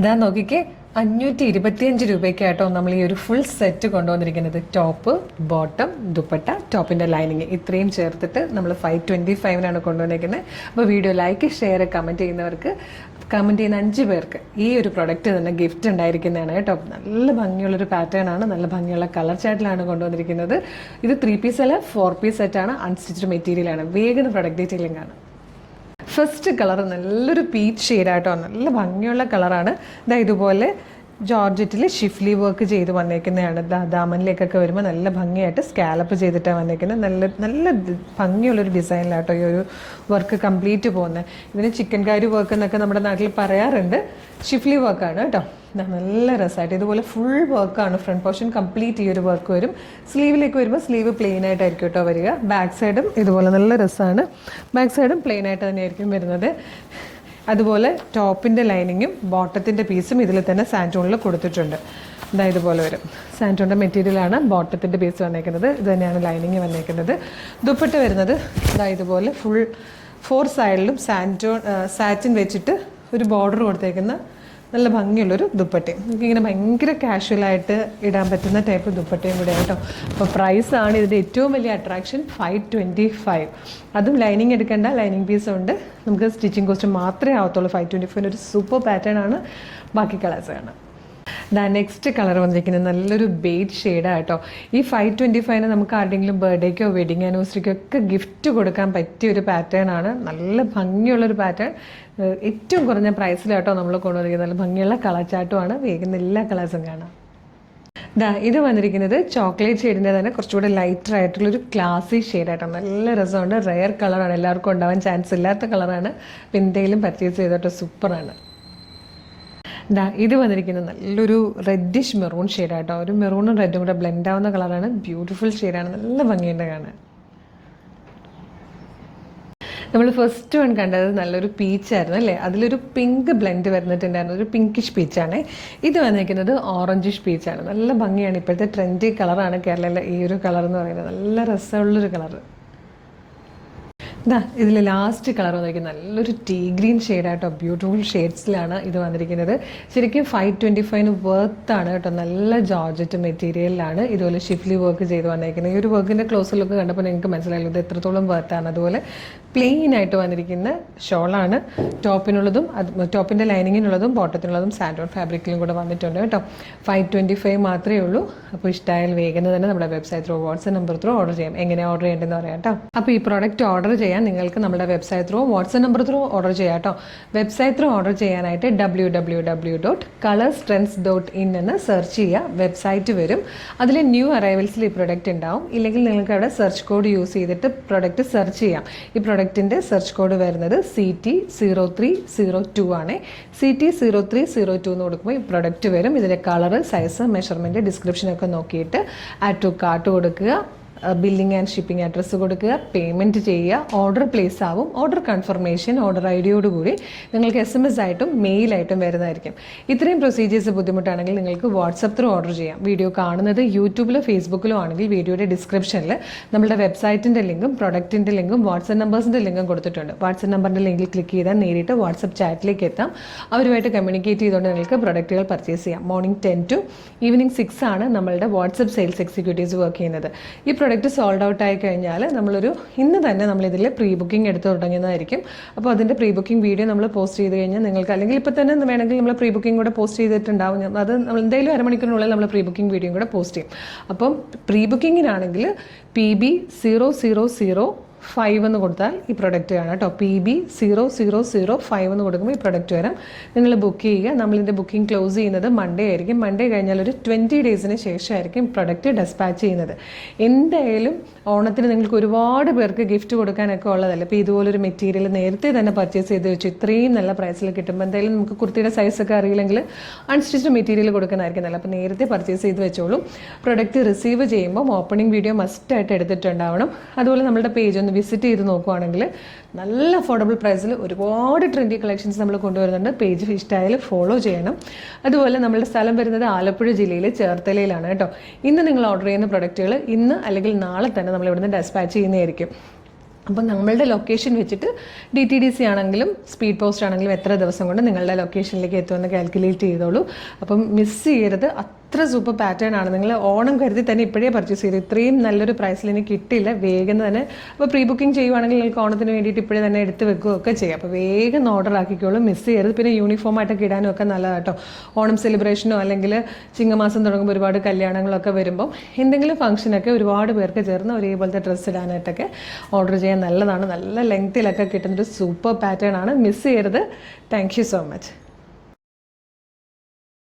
ഇതാ നോക്കിക്കേ, 525 രൂപയ്ക്കായിട്ടോ നമ്മൾ ഈ ഒരു ഫുൾ സെറ്റ് കൊണ്ടുവന്നിരിക്കുന്നത്. ടോപ്പ്, ബോട്ടം, ദുപ്പട്ട, ടോപ്പിൻ്റെ ലൈനിങ് ഇത്രയും ചേർത്തിട്ട് നമ്മൾ 525 കൊണ്ടുവന്നിരിക്കുന്നത്. അപ്പോൾ വീഡിയോ ലൈക്ക്, ഷെയർ, കമൻറ്റ് ചെയ്യുന്നവർക്ക്, കമൻറ്റ് ചെയ്യുന്ന 5 പേർക്ക് ഈ ഒരു പ്രൊഡക്റ്റ് തന്നെ ഗിഫ്റ്റ് ഉണ്ടായിരിക്കുന്നതാണ് കേട്ടോ. നല്ല ഭംഗിയുള്ളൊരു പാറ്റേൺ ആണ്, നല്ല ഭംഗിയുള്ള കളർ ചാർട്ടിലാണ് കൊണ്ടുവന്നിരിക്കുന്നത്. ഇത് 3 പീസ് അല്ല, 4 പീസ് സെറ്റാണ്, അൺസ്റ്റിച്ച്ഡ് മെറ്റീരിയലാണ്. വേഗം പ്രൊഡക്റ്റ് ഡീറ്റെയിലിംഗ് ആണ്. ഫസ്റ്റ് കളർ നല്ലൊരു പീച്ച് ഷെയ്ഡായിട്ടോ, നല്ല ഭംഗിയുള്ള കളറാണ്. ഇതാ ഇതുപോലെ ജോർജറ്റിൽ ഷിഫ്ലി വർക്ക് ചെയ്ത് വന്നേക്കുന്നതാണ്. ദാമനിലേക്കൊക്കെ വരുമ്പോൾ നല്ല ഭംഗിയായിട്ട് സ്കാലപ്പ് ചെയ്തിട്ടാണ് വന്നേക്കുന്നത്. നല്ല ഭംഗിയുള്ളൊരു ഡിസൈനിലാട്ടോ ഈ ഒരു വർക്ക് കംപ്ലീറ്റ് പോകുന്നത്. ഇതിന് ചിക്കൻ കാരി വർക്ക് എന്നൊക്കെ നമ്മുടെ നാട്ടിൽ പറയാറുണ്ട്. ഷിഫ്ലി വർക്കാണ് കേട്ടോ. നല്ല രസമായിട്ട് ഇതുപോലെ ഫുൾ വർക്കാണ്. ഫ്രണ്ട് പോർഷൻ കംപ്ലീറ്റ് ഈ ഒരു വർക്ക് വരും. സ്ലീവിലേക്ക് വരുമ്പോൾ സ്ലീവ് പ്ലെയിൻ ആയിട്ടായിരിക്കും കേട്ടോ വരിക. ബാക്ക് സൈഡും ഇതുപോലെ നല്ല രസമാണ്. ബാക്ക് സൈഡും പ്ലെയിൻ ആയിട്ട് തന്നെയായിരിക്കും വരുന്നത്. അതുപോലെ ടോപ്പിൻ്റെ ലൈനിങ്ങും ബോട്ടത്തിൻ്റെ പീസും ഇതിൽ തന്നെ സാൻറ്റോണിൽ കൊടുത്തിട്ടുണ്ട്. ഇതാ ഇതുപോലെ വരും. സാൻറ്റോണിൻ്റെ മെറ്റീരിയലാണ് ബോട്ടത്തിൻ്റെ പീസ് വന്നേക്കുന്നത്. ഇത് തന്നെയാണ് ലൈനിങ് വന്നേക്കുന്നത്. ദുപ്പട്ട വരുന്നത് ഇതാ ഇതുപോലെ ഫുൾ 4 സൈഡിലും സാറ്റിൻ വെച്ചിട്ട് ഒരു ബോർഡർ കൊടുത്തേക്കുന്ന നല്ല ഭംഗിയുള്ളൊരു ദുപ്പട്ടയും. നമുക്കിങ്ങനെ ഭയങ്കര കാഷ്വലായിട്ട് ഇടാൻ പറ്റുന്ന ടൈപ്പ് ദുപ്പട്ടയും കൂടെ കേട്ടോ. അപ്പോൾ പ്രൈസാണ് ഇതിൻ്റെ ഏറ്റവും വലിയ അട്രാക്ഷൻ, 525. അതും ലൈനിങ് എടുക്കേണ്ട, ലൈനിങ് പീസും ഉണ്ട്. നമുക്ക് സ്റ്റിച്ചിങ് കോസ്റ്റ് മാത്രമേ ആവത്തുള്ളൂ. 525 ഒരു സൂപ്പർ പാറ്റേൺ ആണ്. ബാക്കി കളേഴ്സ് ആണ്. നെക്സ്റ്റ് കളർ വന്നിരിക്കുന്നത് നല്ലൊരു ബേജ് ഷെയ്ഡാണ് കേട്ടോ. ഈ 525 നമുക്ക് ആരുടെയെങ്കിലും ബർത്ത്ഡേക്കോ വെഡിങ് ആനിവേഴ്സറിക്കോ ഒക്കെ ഗിഫ്റ്റ് കൊടുക്കാൻ പറ്റിയ ഒരു പാറ്റേൺ ആണ്. നല്ല ഭംഗിയുള്ളൊരു പാറ്റേൺ, ഏറ്റവും കുറഞ്ഞ പ്രൈസിലാട്ടോ നമ്മൾ കൊണ്ടുവന്നിരിക്കുന്നത്. നല്ല ഭംഗിയുള്ള കളർ ചാർട്ടുമാണ്. വേഗം എല്ലാ കളേഴ്സും കാണാം. ഇത് വന്നിരിക്കുന്നത് ചോക്ലേറ്റ് ഷെയ്ഡിൻ്റെ തന്നെ കുറച്ചുകൂടെ ലൈറ്റർ ആയിട്ടുള്ളൊരു ക്ലാസി ഷെയ്ഡായിട്ടാണ്. നല്ല രസമുണ്ട്. റെയർ കളറാണ്, എല്ലാവർക്കും ഉണ്ടാവാൻ ചാൻസ് ഇല്ലാത്ത കളറാണ്. അപ്പോൾ എന്തെങ്കിലും പർച്ചേസ് ചെയ്തിട്ട് സൂപ്പറാണ്. ഇത് വന്നിരിക്കുന്നത് നല്ലൊരു റെഡിഷ് മെറൂൺ ഷെയ്ഡായിട്ടോ. ഒരു മെറൂണും റെഡും കൂടെ ബ്ലെൻഡ് ആവുന്ന കളറാണ്. ബ്യൂട്ടിഫുൾ ഷെയ്ഡാണ്, നല്ല ഭംഗിയുണ്ട് കാണാൻ. നമ്മൾ ഫസ്റ്റ് വൺ കണ്ടത് നല്ലൊരു പീച്ചായിരുന്നു അല്ലേ. അതിലൊരു പിങ്ക് ബ്ലെൻഡ് വരുന്നിട്ടുണ്ടായിരുന്നു. ഒരു പിങ്കിഷ് പീച്ചാണ്. ഇത് വന്നിരിക്കുന്നത് ഓറഞ്ചിഷ് പീച്ചാണ്. നല്ല ഭംഗിയാണ്. ഇപ്പോഴത്തെ ട്രെൻഡി കളറാണ് കേരളയിലെ ഈ ഒരു കളർ എന്ന് പറയുന്നത്. നല്ല രസമുള്ളൊരു കളറ്. ഇതിൽ ലാസ്റ്റ് കളർ വന്നിരിക്കുന്നത് നല്ലൊരു ടീ ഗ്രീൻ ഷെയ്ഡായിട്ടോ. ബ്യൂട്ടിഫുൾ ഷെയ്ഡ്സിലാണ് ഇത് വന്നിരിക്കുന്നത്. ശരിക്കും 525 വർത്താണ് കേട്ടോ. നല്ല ജോർജറ്റ് മെറ്റീരിയലിലാണ് ഇതുപോലെ ഷിഫ്ലി വർക്ക് ചെയ്ത് വന്നിരിക്കുന്നത്. ഈ ഒരു വർക്കിൻ്റെ ക്ലോസ് ലുക്ക് കണ്ടപ്പോൾ നിങ്ങൾക്ക് മനസ്സിലായല്ലോ ഇത് എത്രത്തോളം വർത്താണ്. അതുപോലെ പ്ലെയിൻ ആയിട്ട് വന്നിരിക്കുന്ന ഷോളാണ്. ടോപ്പിനുള്ളതും ടോപ്പിൻ്റെ ലൈനിങ്ങിനുള്ളതും ബോട്ടത്തിനുള്ളതും സാൻഡോൺ ഫാബ്രിക്കിലും കൂടെ വന്നിട്ടുണ്ട് കേട്ടോ. 525 മാത്രമേ ഉള്ളൂ. അപ്പോൾ ഇഷ്ടമായാൽ വേഗം തന്നെ നമ്മുടെ website through, WhatsApp number through order ചെയ്യാം. എങ്ങനെ ഓർഡർ ചെയ്യേണ്ടതെന്ന് പറയാം കേട്ടോ. അപ്പോൾ ഈ പ്രോഡക്റ്റ് ഓർഡർ ചെയ്യാൻ നിങ്ങൾക്ക് നമ്മുടെ website through, WhatsApp number through order ചെയ്യാം കേട്ടോ. വെബ്സൈറ്റ് ത്രൂ ഓർഡർ ചെയ്യാനായിട്ട് www.colorstrends.in എന്ന് സെർച്ച് ചെയ്യുക. വെബ്സൈറ്റ് വരും. അതിൽ ന്യൂ അറൈവൽസിൽ ഈ പ്രൊഡക്റ്റ് ഉണ്ടാവും. ഇല്ലെങ്കിൽ നിങ്ങൾക്ക് അവിടെ സെർച്ച് കോഡ് യൂസ് ചെയ്തിട്ട് പ്രൊഡക്റ്റ് സെർച്ച് ചെയ്യാം. ഈ പ്രൊഡക്റ്റിൻ്റെ സെർച്ച് കോഡ് വരുന്നത് CT0302 ആണ്. CT0302 എന്ന് കൊടുക്കുമ്പോൾ ഈ പ്രൊഡക്റ്റ് വരും. ഇതിൻ്റെ കളറ്, സൈസ്, മെഷർമെൻറ്റ്, ഡിസ്ക്രിപ്ഷനൊക്കെ നോക്കിയിട്ട് ആഡ് ടു കാർട്ട് കൊടുക്കുക. ബില്ലിംഗ് ആൻഡ് ഷിപ്പിംഗ് അഡ്രസ്സ് കൊടുക്കുക, പേയ്മെൻറ്റ് ചെയ്യുക, ഓർഡർ പ്ലേസ് ആവും. ഓർഡർ കൺഫർമേഷൻ ഓർഡർ ID-യോടുകൂടി നിങ്ങൾക്ക് SMS ആയിട്ടും മെയിലായിട്ടും വരുന്നതായിരിക്കും. ഇത്രയും പ്രൊസീജിയേഴ്സ് ബുദ്ധിമുട്ടാണെങ്കിൽ നിങ്ങൾക്ക് വാട്സപ്പ് ത്രൂ ഓർഡർ ചെയ്യാം. വീഡിയോ കാണുന്നത് യൂട്യൂബിലോ ഫേസ്ബുക്കിലോ ആണെങ്കിൽ വീഡിയോയുടെ ഡിസ്ക്രിപ്ഷനിൽ നമ്മുടെ വെബ്സൈറ്റിൻ്റെ ലിങ്കും പ്രൊഡക്റ്റിൻ്റെ ലിങ്കും വാട്സപ്പ് നമ്പേഴ്സിൻ്റെ ലിങ്കും കൊടുത്തിട്ടുണ്ട്. വാട്സപ്പ് നമ്പറിൻ്റെ ലിങ്കിൽ ക്ലിക്ക് ചെയ്താൽ നേരിട്ട് വാട്സപ്പ് ചാറ്റിലേക്ക് എത്താം. അവരുമായിട്ട് കമ്മ്യൂണിക്കേറ്റ് ചെയ്തുകൊണ്ട് നിങ്ങൾക്ക് പ്രൊഡക്റ്റുകൾ പർച്ചേസ് ചെയ്യാം. മോർണിംഗ് 10 to ഈവനിങ് 6 ആണ് നമ്മളുടെ വാട്സപ്പ് സെയിൽസ് എക്സിക്യൂട്ടീവ്സ് വർക്ക് ചെയ്യുന്നത്. ഈ പ്രൊഡക്റ്റ് സോൾഡ് ഔട്ട് ആയി കഴിഞ്ഞാൽ ഇന്ന് തന്നെ നമ്മളിതിൽ പ്രീ ബുക്കിംഗ് എടുത്ത് തുടങ്ങുന്നതായിരിക്കും. അപ്പോൾ അതിൻ്റെ പ്രീ ബുക്കിംഗ് വീഡിയോ നമ്മൾ പോസ്റ്റ് ചെയ്ത് കഴിഞ്ഞാൽ നിങ്ങൾക്ക്, അല്ലെങ്കിൽ ഇപ്പോൾ തന്നെ വേണമെങ്കിൽ നമ്മൾ പ്രീ ബുക്കിംഗ് കൂടെ പോസ്റ്റ് ചെയ്തിട്ടുണ്ടാവും. അത് നമ്മൾ എന്തായാലും അരമണിക്കൂറിനുള്ളിൽ നമ്മൾ പ്രീ ബുക്കിംഗ് വീഡിയോയും കൂടെ പോസ്റ്റ് ചെയ്യും. അപ്പം പ്രീ ബുക്കിങ്ങിനാണെങ്കിൽ PB0005 എന്ന് കൊടുത്താൽ ഈ പ്രൊഡക്റ്റ് കാണാം കേട്ടോ. PB0005 എന്ന് കൊടുക്കുമ്പോൾ ഈ പ്രൊഡക്റ്റ് വരാം. നിങ്ങൾ ബുക്ക് ചെയ്യുക. നമ്മളിതിൻ്റെ ബുക്കിംഗ് ക്ലോസ് ചെയ്യുന്നത് മൺഡേ ആയിരിക്കും. മൺഡേ കഴിഞ്ഞാൽ ഒരു 20 ഡേയ്സിന് ശേഷമായിരിക്കും പ്രൊഡക്റ്റ് ഡെസ്പാച്ച് ചെയ്യുന്നത്. എന്തായാലും ഓണത്തിന് നിങ്ങൾക്ക് ഒരുപാട് പേർക്ക് ഗിഫ്റ്റ് കൊടുക്കാനൊക്കെ ഉള്ളതല്ല. ഇപ്പോൾ ഇതുപോലൊരു മെറ്റീരിയൽ നേരത്തെ തന്നെ പർച്ചേസ് ചെയ്ത് വെച്ചു ഇത്രയും നല്ല പ്രൈസിൽ കിട്ടുമ്പോൾ എന്തായാലും നമുക്ക് കുർത്തിയുടെ സൈസൊക്കെ അറിയില്ലെങ്കിൽ അൺസ്റ്റിച്ച്ഡ് മെറ്റീരിയൽ കൊടുക്കാനായിരിക്കും നല്ല. അപ്പോൾ നേരത്തെ പർച്ചേസ് ചെയ്ത് വെച്ചോളും. പ്രൊഡക്റ്റ് റിസീവ് ചെയ്യുമ്പോൾ ഓപ്പണിംഗ് വീഡിയോ മസ്റ്റായിട്ട് എടുത്തിട്ടുണ്ടാവണം. അതുപോലെ നമ്മുടെ പേജ് ഒന്ന് വിസിറ്റ് ചെയ്ത് നോക്കുവാണെങ്കിൽ നല്ല അഫോർഡബിൾ പ്രൈസിൽ ഒരുപാട് ട്രെൻഡി കളക്ഷൻസ് നമ്മൾ കൊണ്ടുവരുന്നുണ്ട്. പേജ് ഇഷ്ടമായാലും ഫോളോ ചെയ്യണം. അതുപോലെ നമ്മുടെ സ്ഥലം വരുന്നത് ആലപ്പുഴ ജില്ലയിലെ ചേർത്തലയിലാണ് കേട്ടോ. ഇന്ന് നിങ്ങൾ ഓർഡർ ചെയ്യുന്ന പ്രൊഡക്റ്റുകൾ ഇന്ന് അല്ലെങ്കിൽ നാളെ തന്നെ നമ്മൾ ഇവിടുന്ന് ഡെസ്പാച്ച് ചെയ്യുന്നതായിരിക്കും. അപ്പം നമ്മളുടെ ലൊക്കേഷൻ വെച്ചിട്ട് DTDC ആണെങ്കിലും സ്പീഡ് പോസ്റ്റ് ആണെങ്കിലും എത്ര ദിവസം കൊണ്ട് നിങ്ങളുടെ ലൊക്കേഷനിലേക്ക് എത്തുമെന്ന് കാൽക്കുലേറ്റ് ചെയ്തോളൂ. അപ്പം മിസ് ചെയ്യരുത്. അത്ര സൂപ്പർ പാറ്റേൺ ആണ്. നിങ്ങൾ ഓണം കരുതി തന്നെ ഇപ്പോഴേ പർച്ചേസ് ചെയ്തു. ഇത്രയും നല്ലൊരു പ്രൈസിൽ എനിക്ക് കിട്ടില്ല. വേഗം തന്നെ അപ്പോൾ പ്രീ ബുക്കിംഗ് ചെയ്യുവാണെങ്കിൽ നിങ്ങൾക്ക് ഓണത്തിന് വേണ്ടിയിട്ട് ഇപ്പോഴേ തന്നെ എടുത്ത് വെക്കുകയൊക്കെ ചെയ്യാം. അപ്പോൾ വേഗം ഓർഡർ ആക്കിക്കോളും, മിസ് ചെയ്യരുത്. പിന്നെ യൂണിഫോം ആയിട്ടൊക്കെ ഇടാനും ഒക്കെ നല്ലതാണ് കേട്ടോ. ഓണം സെലിബ്രേഷനോ അല്ലെങ്കിൽ ചിങ്ങമാസം തുടങ്ങുമ്പോൾ ഒരുപാട് കല്യാണങ്ങളൊക്കെ വരുമ്പം എന്തെങ്കിലും ഫംഗ്ഷനൊക്കെ ഒരുപാട് പേർക്ക് ചേർന്ന് ഒരേപോലത്തെ ഡ്രസ്സ് ഇടാനായിട്ടൊക്കെ ഓർഡർ ചെയ്യാൻ നല്ലതാണ്. നല്ല ലെങ്ത്തിലൊക്കെ കിട്ടുന്നൊരു സൂപ്പർ പാറ്റേൺ ആണ്. മിസ് ചെയ്യരുത്. Thank you so much.